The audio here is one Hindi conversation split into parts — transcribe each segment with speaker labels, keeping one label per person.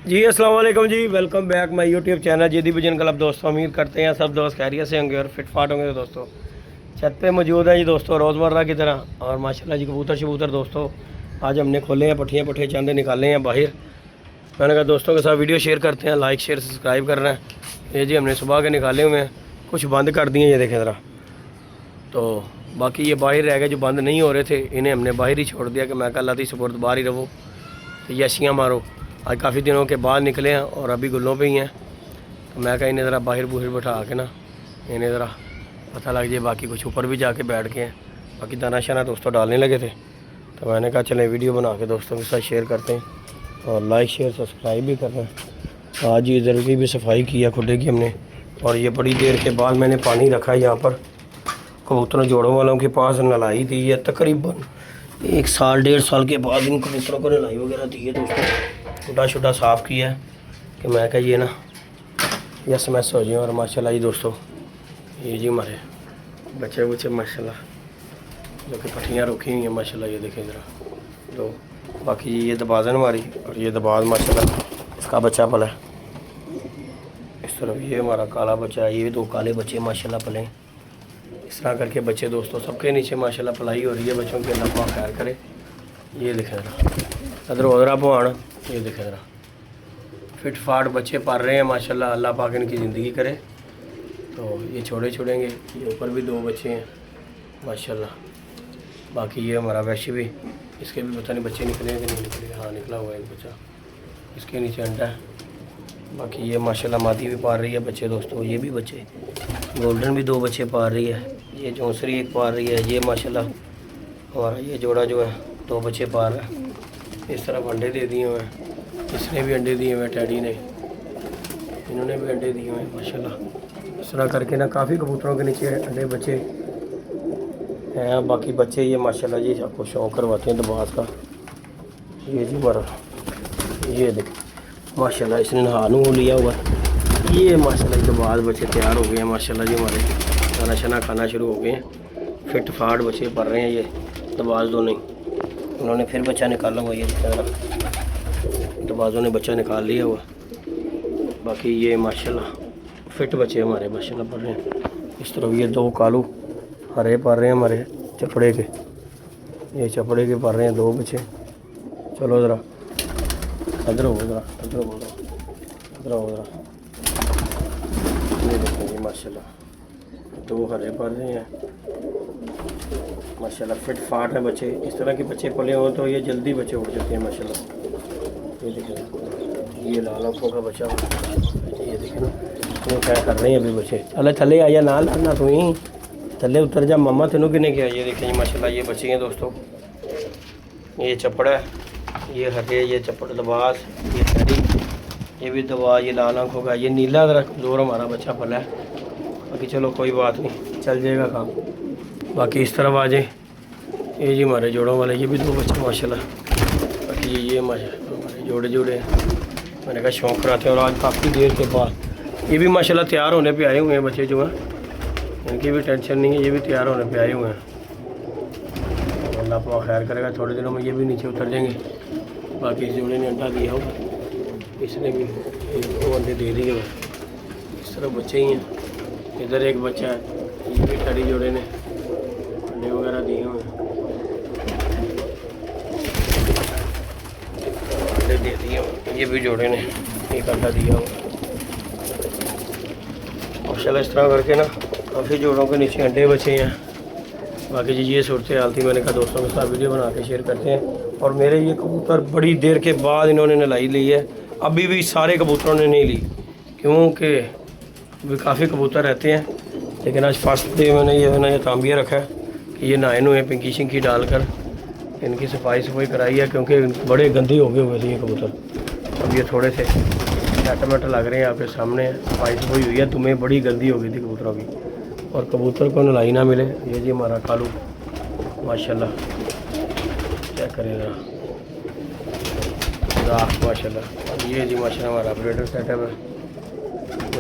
Speaker 1: जी अस्सलाम वालेकुम जी, welcome back my YouTube channel जीदी बिजन क्लब। दोस्तों उम्मीद करते हैं सब दोस्त खैरियत से होंगे और फिट फाट होंगे। तो दोस्तों छत पे मौजूद है जी दोस्तों रोज़मर्रा की तरह, और माशाल्लाह जी कबूतर शबूतर दोस्तों आज हमने खोले हैं, पट्ठियाँ पट्ठे चांदे निकाले हैं बाहर। मैंने कहा दोस्तों के साथ वीडियो शेयर करते हैं, लाइक शेयर सब्सक्राइब करना है। ये जी हमने सुबह के निकाले हुए हैं, कुछ बंद कर दिए ये देखें ज़रा। तो बाकी ये बाहर रह गए जो बंद नहीं हो रहे थे, इन्हें हमने बाहर ही छोड़ दिया कि मैं कहा अल्लाह दी सपोर्ट बाहर ही रहो, तो यशियाँ मारो। आज काफ़ी दिनों के बाद निकले हैं और अभी गुल्लों पे ही हैं, तो मैं कहा इन्हें ज़रा बाहर बूहर बैठा के ना इन्हें ज़रा पता लग जाए। बाकी कुछ ऊपर भी जाके बैठ के हैं, बाकी दाना शाना दोस्तों डालने लगे थे, तो मैंने कहा चलें वीडियो बना के दोस्तों के साथ शेयर करते हैं और लाइक शेयर सब्सक्राइब भी करना है। आज ये इधर की भी सफाई किया खुडे की हमने, और ये बड़ी देर के बाद मैंने पानी रखा है यहाँ पर। कबूतरों जोड़ों वालों के पास नलाई दी है, तकरीबन 1 साल 1.5 साल के बाद इन कबूतरों को नलाई वगैरह दी है दोस्तों। छोटा छोटा साफ़ किया है कि मैं कहा ये ना यस मैस हो जाए। और माशाल्लाह जी दोस्तों ये जी हमारे बच्चे बच्चे माशाल्लाह जो कि पट्टियाँ रखी हुई हैं माशाल्लाह, ये देखें ज़रा। तो बाकी ये दबाजन हमारी, और ये दबाज माशाल्लाह इसका बच्चा पला है। इस तरफ ये हमारा काला बच्चा है, ये 2 काले बच्चे माशाल्लाह पले। इस तरह करके बच्चे दोस्तों सबके नीचे माशाल्लाह पलाई हो रही है बच्चों के, अल्लाह पाक खैर करे। ये देखें ज़रा अदर उधरा भवान, ये देखें ज़रा फिट फाट बच्चे पाल रहे हैं माशाल्लाह, अल्लाह पाक इनकी ज़िंदगी करे। तो ये छोड़े छोड़ेंगे, ये ऊपर भी 2 बच्चे हैं माशाल्लाह। बाकी ये हमारा वैश्य भी, इसके भी पता नहीं बच्चे निकले कि नहीं निकले। हाँ निकला हुआ है एक बच्चा, इसके नीचे अंडा है। बाकी ये माशाल्लाह मादी भी पाल रही है बच्चे दोस्तों, ये भी बच्चे गोल्डन भी 2 बच्चे पाल रही है। ये जौंसरी एक पाल रही है, ये माशाल्लाह हमारा ये जोड़ा जो है 2 बच्चे पाल रहा है। इस तरफ अंडे दे दिए हुए हैं, इसने भी अंडे दिए हुए हैं, टैडी ने, इन्होंने भी अंडे दिए हुए हैं माशाल्लाह। इस तरह करके ना काफ़ी कबूतरों के नीचे अंडे बच्चे हैं। बाकी बच्चे ये माशाल्लाह जी आपको शौक़ करवाते हैं दबाज का। ये जी हमारा ये देखें माशाल्लाह इसने नहा नू लिया हुआ है। ये माशाल्लाह दबाज बच्चे तैयार हो गए हैं माशाल्लाह जी, हमारे खाना शाना खाना शुरू हो गए हैं। फिट फाट बच्चे पड़ रहे हैं ये दबाज दोनों ही। उन्होंने फिर बच्चा निकाला हुआ, ये दबाजों ने बच्चा निकाल लिया हुआ। बाकी ये माशाल्लाह फिट बच्चे हमारे माशाल्लाह पड़ रहे हैं। इस तरफ ये 2 कालू हरे पड़ रहे हैं हमारे चपड़े के, ये चपड़े के पड़ रहे हैं 2 बच्चे। चलो ज़रा इधर हो ज़रा, इधर हो ज़रा, इधर हो ज़रा। ये देखेंगे माशाल्लाह 2 हरे पड़ रहे हैं माशाल्लाह, फिट फाट है बच्चे। इस तरह के बच्चे पले हो तो ये जल्दी बच्चे उड़ जाते हैं माशाल्लाह। ये देखें ये लाल आँखों का बच्चा, ये देखें ना वो क्या कर रहे हैं अभी बच्चे। अल्लाह थले आया ना लाना तू ही थले उतर जा मम्मा तेनों किने किया। ये देखें जी माशाल्लाह ये बच्चे हैं दोस्तों, ये चपड़ है, ये हरे, ये चपड़ दबाज, ये हरी, ये भी दबा, ये लाल आँखों का, ये नीला ज़रा कमज़ोर हमारा बच्चा पला है। बाकी चलो कोई बात नहीं, चल जाएगा काम। बाकी इस तरफ आ जाए, ये जी हमारे जोड़ों वाले, ये भी 2 बच्चे माशाल्लाह। बाकी ये माशाल्लाह हमारे जोड़े जोड़े हैं, मैंने कहा शौक़ कराते हैं। और आज काफ़ी देर के बाद ये भी माशाल्लाह तैयार होने पे आए हुए हैं बच्चे जो हैं, इनकी भी टेंशन नहीं है, ये भी तैयार होने पे आए हुए हैं। अल्लाह पाक खैर करेगा, थोड़े दिनों में ये भी नीचे उतर जाएंगे। बाकी इस जोड़े ने अंडा दिया होगा, इसने भी 2 अंडे दे दिए हुए। इस तरफ बच्चे ही हैं, इधर एक बच्चा है, ये भी टड़ी जोड़े ने अंडे वगैरह दिए हुए हैं, अंडे दे दिए हुए। ये भी जोड़े ने एक अंडा दिया हुआ माशाल्लाह। इस तरह करके ना काफ़ी जोड़ों के नीचे अंडे बचे हैं। बाकी जी ये सूरत हाल थी, मैंने कहा दोस्तों के साथ वीडियो बना के शेयर करते हैं। और मेरे ये कबूतर बड़ी देर के बाद इन्होंने नलाई ली है, अभी भी सारे कबूतरों ने नहीं ली क्योंकि अभी काफ़ी कबूतर रहते हैं। लेकिन आज फर्स्ट डे मैंने ये तांबिया रखा है कि ये नहाए नुए पिंकी शिंकी डालकर इनकी सफाई कराई है, क्योंकि बड़े गंदे हो गए हुए थे ये कबूतर। अब ये थोड़े से टमाटर लग रहे हैं आपके सामने, सफाई हुई है, तुम्हें बड़ी गंदी हो गई थी कबूतरों की, और कबूतर को नलाई ना मिले। ये जी हमारा कालू माशाल्लाह, क्या करें ज़रा माशाल्लाह। और ये जी माशाल्लाह हमारा ब्रीडर सेटअप है,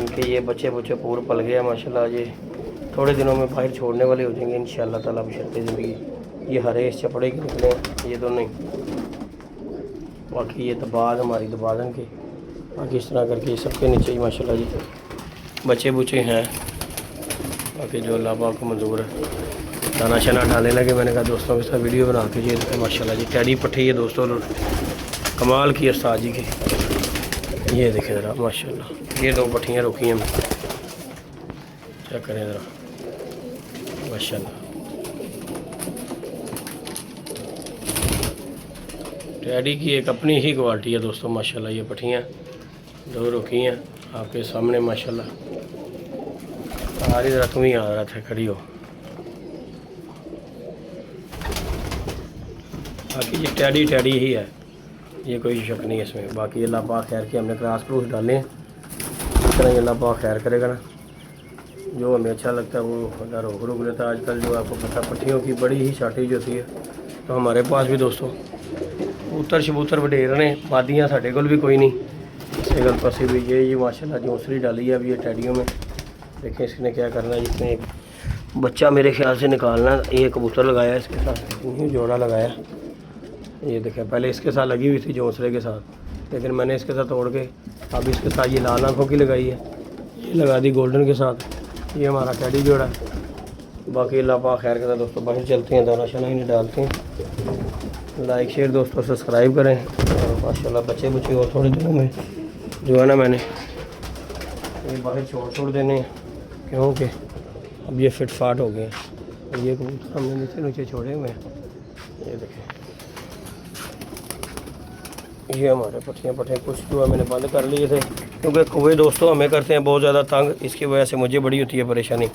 Speaker 1: उनके ये बच्चे पूरे पल गए माशाल्लाह। ये थोड़े दिनों में बाहर छोड़ने वाले हो जाएंगे इंशाअल्लाह ताला बशर्ते ज़िंदगी। ये हरे इस चपड़े के निकले ये दोनों ही। बाकी ये दबाज हमारी दबाजन के बाकी इस तरह करके सबके नीचे ही माशाल्लाह जी बच्चे बुच्चे हैं। बाकी जो अल्लाह पाक को मंजूर है। दाना शाना डालने लगे, मैंने कहा दोस्तों के साथ वीडियो बना के ये माशाल्लाह जी टैडी पट्टी है दोस्तों, कमाल की उस्ताद जी की। ये देखें ज़रा माशाल्लाह, ये 2 पट्टियाँ रुकी हैं, चेक करें ज़रा माशाल्लाह। टैडी की एक अपनी ही क्वालिटी है दोस्तों माशाल्लाह। ये पट्टियाँ 2 रुकी हैं आपके सामने माशाल्लाह। आ रही ज़रा तुम ही आ रहा था, खड़ी हो। बाकी ये टैडी ही है, ये कोई शक नहीं है इसमें। बाकी अल्लाह पाक खैर के हमने क्रॉस क्रूस डाले हैं, इस तरह अल्लाह पाक खैर करेगा ना। जो हमें अच्छा लगता है वो अल्लाह रोक लेता है। आजकल जो आपको पता पट्टियों की बड़ी ही शॉर्टेज होती है, तो हमारे पास भी दोस्तों कबूतर शबूतर वडेर ने बादियाँ साढ़े को भी कोई नहीं। इस गल पासे भी ये माशाल्लाह जोसरी डाली है अभी ये टैडियों में। देखें इसने क्या करना है, इसने एक बच्चा मेरे ख्याल से निकालना। ये कबूतर लगाया इसके साथ, जोड़ा लगाया। ये देखें पहले इसके साथ लगी हुई थी जोसरे के साथ, लेकिन मैंने इसके साथ तोड़ के अब इसके साथ ये लाल आँखों की लगाई है, ये लगा दी गोल्डन के साथ। ये हमारा टैडी जोड़ा है। बाकी अल्लाह पाक खैर के साथ दोस्तों बाहर चलते हैं, दाना शाना इन्हें डालते हैं। लाइक शेयर दोस्तों सब्सक्राइब करें। और माशाल्लाह बच्चे बुच्चे और थोड़े दिनों में जो है ना मैंने ये बाहर छोड़ देने हैं, क्योंकि अब ये फिट फाट हो गए हैं। ये कबूतर हमने नीचे छोड़े हुए हैं। ये देखें ये हमारे पट्टियाँ कुछ जो है मैंने बंद कर लिए थे, क्योंकि कौवे दोस्तों हमें करते हैं बहुत ज़्यादा तंग। इसकी वजह से मुझे बड़ी होती है परेशानी।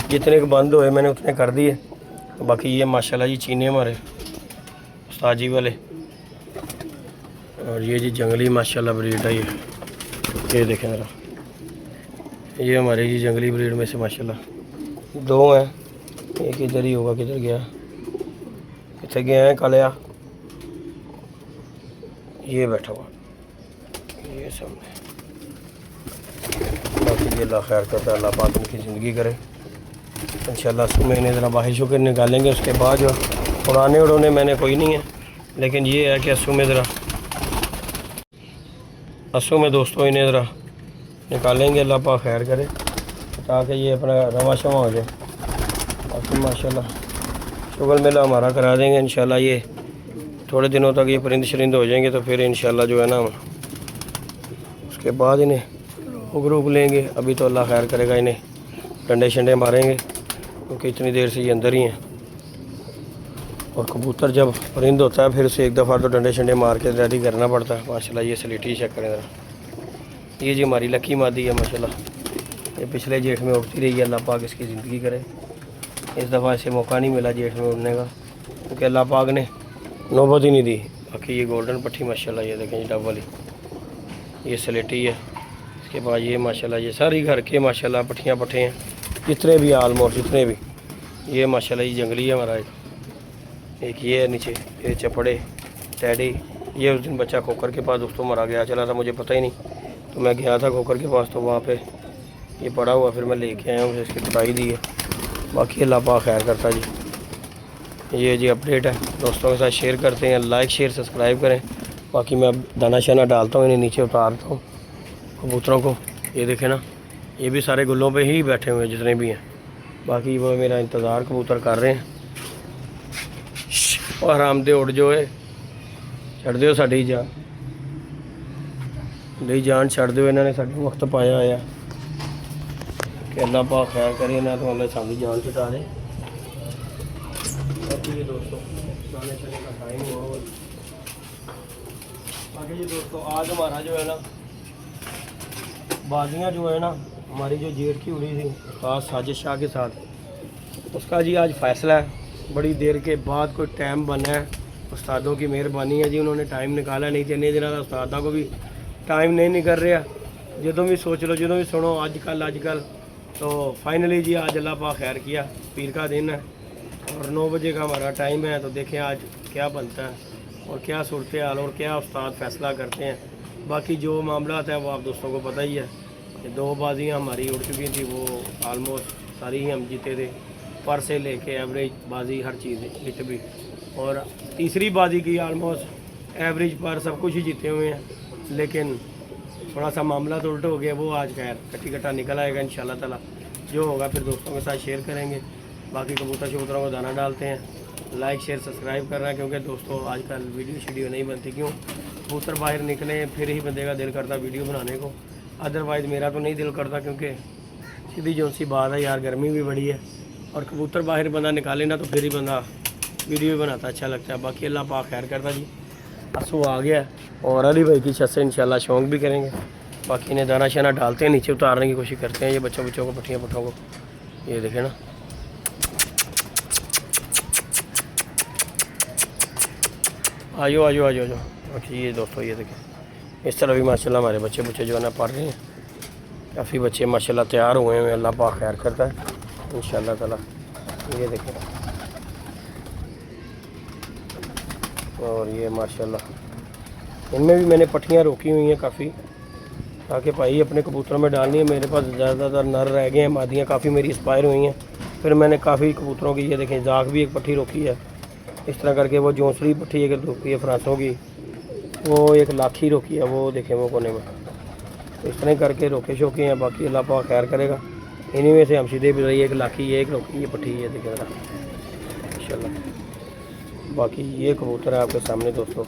Speaker 1: जितने के बंद हुए मैंने उतने कर दिए। बाकी ये माशाल्लाह जी चीने हमारे उस्ताद जी वाले, और ये जी जंगली माशाल्लाह ब्रीड है। ये देखें ज़रा, ये हमारे जी जंगली ब्रीड में से माशाल्लाह 2 हैं। एक इधर ही होगा, किधर गया, कितने गया है कालिया, ये बैठा हुआ ये सामने। बाकी ये अल्लाह खैर करता है, अल्लाह पाक उनकी ज़िंदगी करे इंशाल्लाह। सुबह इन्हें ज़रा बाहर शुक्र निकालेंगे। उसके बाद जो उड़ाने उड़ाने मैंने कोई नहीं है, लेकिन ये है कि असू में ज़रा में दोस्तों इन्हें ज़रा निकालेंगे, अल्लाह पाक खैर करे, ताकि ये अपना रवा शवा हो जाए। बाकी माशाल्लाह शुगर मेला हमारा करा देंगे इंशाल्लाह। ये थोड़े दिनों तक ये परिंद शरिंद हो जाएंगे, तो फिर इंशाल्लाह जो है ना उसके बाद इन्हें उगरूप लेंगे। अभी तो अल्लाह खैर करेगा, इन्हें डंडे शंडे मारेंगे, क्योंकि इतनी देर से ये अंदर ही हैं। और कबूतर जब परिंद होता है फिर उसे एक दफ़ा तो डंडे शंडे मार के रेडी करना पड़ता है माशाल्लाह। ये स्लेटी चेक करें ज़रा, ये जी हमारी लकी मादी है माशाल्लाह। ये पिछले जेठ में उड़ती रही है, अल्लाह पाक इसकी ज़िंदगी करे। इस दफ़ा इसे मौका नहीं मिला जेठ में उड़ने का, क्योंकि अल्लाह पाक ने नौबत ही नहीं दी। बाकी ये गोल्डन पट्टी माशाल्लाह, ये देखें डब वाली, ये स्लेटी है। इसके बाद ये माशाल्लाह ये सारी घर के माशाल्लाह पट्टियाँ पट्टे हैं जितने भी आलमोस्ट जितने भी। ये माशाल्लाह ये जंगली है हमारा एक ये है नीचे, ये चपड़े टैडी। ये उस दिन बच्चा खोकर के पास दोस्तों मरा गया चला था, मुझे पता ही नहीं, तो मैं गया था खोकर के पास, तो वहाँ पे ये पड़ा हुआ, फिर मैं लेके आया हूँ, इसकी पिटाई दी है। बाकी अल्लाह पाक खैर करता जी। ये जी अपडेट है, दोस्तों के साथ शेयर करते हैं, लाइक शेयर सब्सक्राइब करें। बाकी मैं अब दाना शाना डालता हूँ, इन्हें नीचे उतारता हूँ कबूतरों को। ये देखें ना, ये भी सारे गुल्लों पे ही बैठे हुए हैं जितने भी हैं। बाकी वो मेरा इंतज़ार कबूतर कर रहे हैं। और आराम दे उड़ जो है छड़ दो साड़ी जान, दी जान छड़ दो, इन्होंने साढ़े वक्त पाया है कि अल्लाह पाक खैर करे ना, तो अल्लाह साड़ी जान छुटा दे। बाकी ये दोस्तों गाने चलने का टाइम हुआ। बाकी ये दोस्तों आज हमारा जो है ना बाजियाँ जो है ना हमारी जो जेठ की उड़ी थी खास साजिद शाह के साथ, उसका जी आज फ़ैसला है। बड़ी देर के बाद कोई टाइम बना है, उस्तादों की मेहरबानी है जी, उन्होंने टाइम निकाला। नहीं तो नहीं दिन उस्तादों को भी टाइम नहीं निकल रहा। जो भी सोच लो, जो भी सुनो अजकल तो फाइनली जी आज अल्लाह पाक खैर किया, पीर का दिन है और 9 बजे का हमारा टाइम है। तो देखें आज क्या बनता है और क्या सूरत हाल और क्या उस्ताद फ़ैसला करते हैं। बाकी जो मामला है वो आप दोस्तों को पता ही है कि 2 बाजियाँ हमारी उड़ चुकी थी, वो आलमोस्ट सारी ही हम जीते थे, पर से लेके एवरेज बाजी हर चीज़ हिट भी। और तीसरी बाजी की आलमोस्ट एवरेज पर सब कुछ ही जीते हुए हैं, लेकिन थोड़ा सा मामला तो उल्टा हो गया, वो आज खैर कट्टी कट्टा निकल आएगा इंशाल्लाह ताला। जो होगा फिर दोस्तों के साथ शेयर करेंगे। बाकी कबूतर शबूतरों को दाना डालते हैं, लाइक शेयर सब्सक्राइब करना है, क्योंकि दोस्तों आजकल वीडियो नहीं बनती। क्यों? कबूतर बाहर निकले फिर ही बंदे का दिल करता वीडियो बनाने को, अदरवाइज़ मेरा तो नहीं दिल करता, क्योंकि सीधी जो सी बात है यार, गर्मी भी बड़ी है और कबूतर बाहर बंदा निकाले ना तो फिर ही बंदा वीडियो भी बनाता अच्छा लगता है। बाकी अल्लाह पाक खैर करता जी। आंसू आ गया है और अली भाई की छत से इंशाल्लाह शौक भी करेंगे। बाकी इन्हें दाना शाना डालते हैं, नीचे उतारने की कोशिश करते हैं ये बच्चों को, पट्टियों को। ये देखें ना, आजो आजो आजो आजो। बाकी ये दोस्तों ये देखें, इस तरह भी माशाल्लाह हमारे बच्चे जो है ना पढ़ रहे हैं। काफ़ी बच्चे माशाल्लाह तैयार हुए हैं, अल्लाह पाक खैर करता है इंशाल्लाह ताला। ये देखें, और ये माशाल्लाह इनमें भी मैंने पट्टियाँ रोकी हुई हैं काफ़ी, ताकि भाई अपने कबूतरों में डालनी है। मेरे पास ज़्यादातर नर रह गए हैं, मादियाँ काफ़ी मेरी एक्सपायर हुई हैं। फिर मैंने काफ़ी कबूतरों की, ये देखें जाग भी एक पट्टी रोकी है इस तरह करके। वो जोंसरी पट्टी एक रोकी है फ्रांसों की, वो एक लाखी रोकी है, वो देखें वो कोने में। तो इस तरह करके रोके शोके हैं। बाकी अल्लाह पाक खैर करेगा। इन्हीं में से हम सीधे भी एक लाखी एक रोकी है पट्टी, ये देखें इंशाल्लाह। बाकी ये कबूतर है आपके सामने दोस्तों,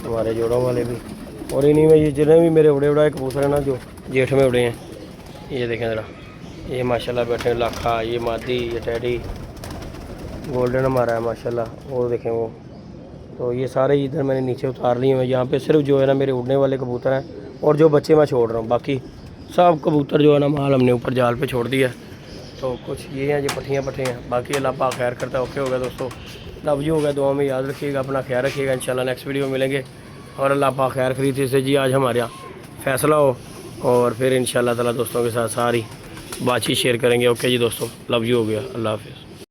Speaker 1: हमारे जोड़ों वाले भी। और इन्हीं में ये जितने भी मेरे उड़े उड़ाए कबूतर हैं ना, जो जेठ में उड़े हैं, ये देखें ज़रा, ये माशाल्लाह बैठे लाखा, ये मादी, ये टैडी, गोल्डन हमारा है माशाल्लाह। वो देखें वो, तो ये सारे इधर मैंने नीचे उतार लिए हैं। यहाँ पे सिर्फ जो है ना मेरे उड़ने वाले कबूतर हैं, और जो बच्चे मैं छोड़ रहा हूँ। बाकी सब कबूतर जो है ना माल हमने ऊपर जाल पे छोड़ दिया। तो कुछ ये हैं जो पट्टियाँ हैं। बाकी अल्लाह पाक खैर करता है। ओके हो गया दोस्तों, लव यू हो गया, दुआ में याद रखिएगा, अपना ख्याल रखिएगा। इंशाल्लाह नेक्स्ट वीडियो में मिलेंगे और अल्लाह पाक खैर खरीदी से जी आज हमारे यहाँ फ़ैसला हो, और फिर इंशाल्लाह ताला दोस्तों के साथ सारी बातचीत शेयर करेंगे। ओके जी दोस्तों, लव यू हो गया, अल्लाह हाफिज़।